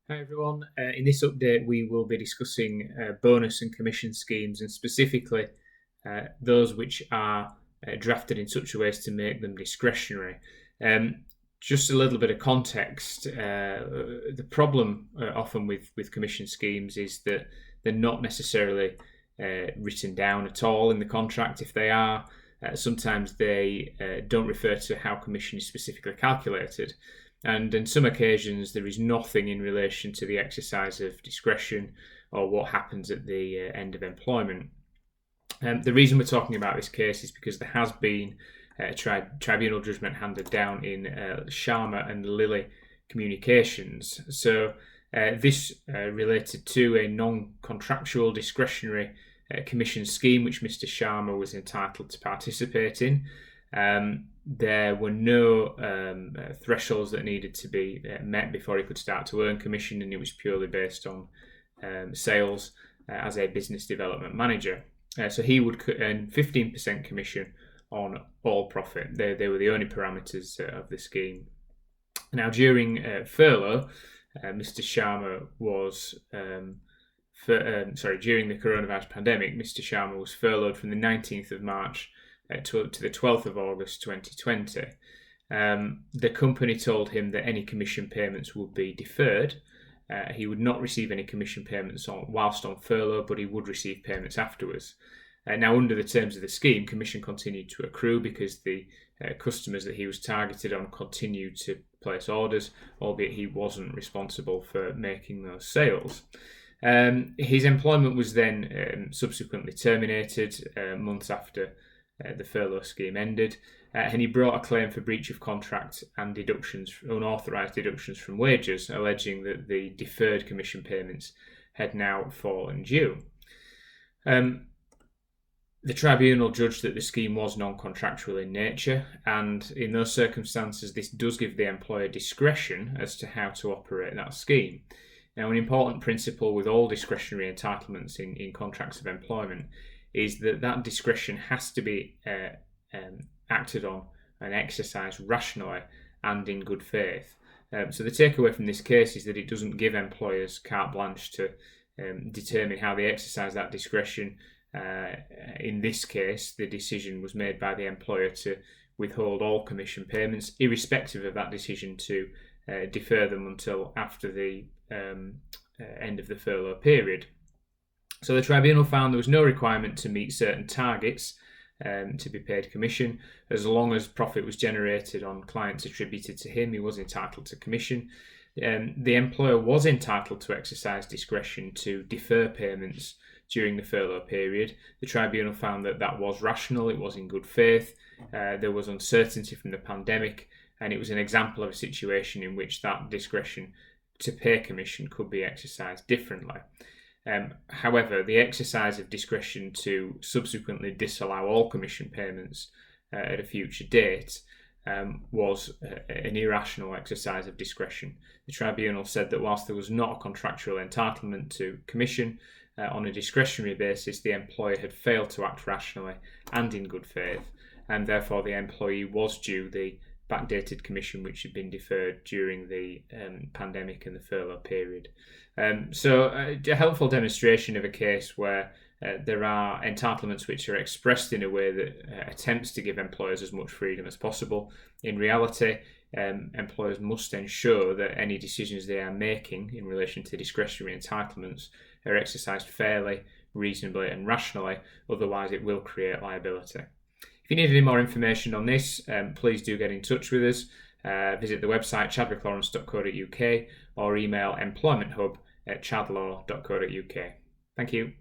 Hi everyone. In this update, we will be discussing bonus and commission schemes, and specifically those which are drafted in such a way as to make them discretionary. Just a little bit of context. The problem often with commission schemes is that they're not necessarily written down at all in the contract. If they are, sometimes they don't refer to how commission is specifically calculated. And on some occasions, there is nothing in relation to the exercise of discretion or what happens at the end of employment. The reason we're talking about this case is because there has been a tribunal judgment handed down in Sharma and Lilly communications. So this related to a non-contractual discretionary commission scheme which Mr. Sharma was entitled to participate in. There were no thresholds that needed to be met before he could start to earn commission, and it was purely based on sales as a business development manager. So he would earn 15% commission on all profit. They were the only parameters of the scheme. Now, during furlough, Mr. Sharma was during the coronavirus pandemic, Mr. Sharma was furloughed from the 19th of March to the 12th of August 2020. The company told him that any commission payments would be deferred. He would not receive any commission payments whilst on furlough, but he would receive payments afterwards. Now, under the terms of the scheme, commission continued to accrue because the customers that he was targeted on continued to place orders, albeit he wasn't responsible for making those sales. His employment was then subsequently terminated months after the furlough scheme ended, and he brought a claim for breach of contract and unauthorised deductions from wages, alleging that the deferred commission payments had now fallen due. The tribunal judged that the scheme was non-contractual in nature, and in those circumstances this does give the employer discretion as to how to operate that scheme. Now, an important principle with all discretionary entitlements in contracts of employment is that discretion has to be acted on and exercised rationally and in good faith. So the takeaway from this case is that it doesn't give employers carte blanche to determine how they exercise that discretion. In this case, the decision was made by the employer to withhold all commission payments, irrespective of that decision to defer them until after the end of the furlough period. So the tribunal found there was no requirement to meet certain targets to be paid commission. As long as profit was generated on clients attributed to him, he was entitled to commission. The employer was entitled to exercise discretion to defer payments during the furlough period. The tribunal found that was rational, it was in good faith, there was uncertainty from the pandemic, and it was an example of a situation in which that discretion to pay commission could be exercised differently. However, the exercise of discretion to subsequently disallow all commission payments at a future date was an irrational exercise of discretion. The tribunal said that whilst there was not a contractual entitlement to commission, on a discretionary basis, the employer had failed to act rationally and in good faith, and therefore the employee was due the backdated commission which had been deferred during the pandemic and the furlough period. So a helpful demonstration of a case where there are entitlements which are expressed in a way that attempts to give employers as much freedom as possible. In reality, employers must ensure that any decisions they are making in relation to discretionary entitlements are exercised fairly, reasonably and rationally, otherwise it will create liability. If you need any more information on this, please do get in touch with us. Visit the website chadwicklawrence.co.uk or email employmenthub@chadlaw.co.uk. Thank you.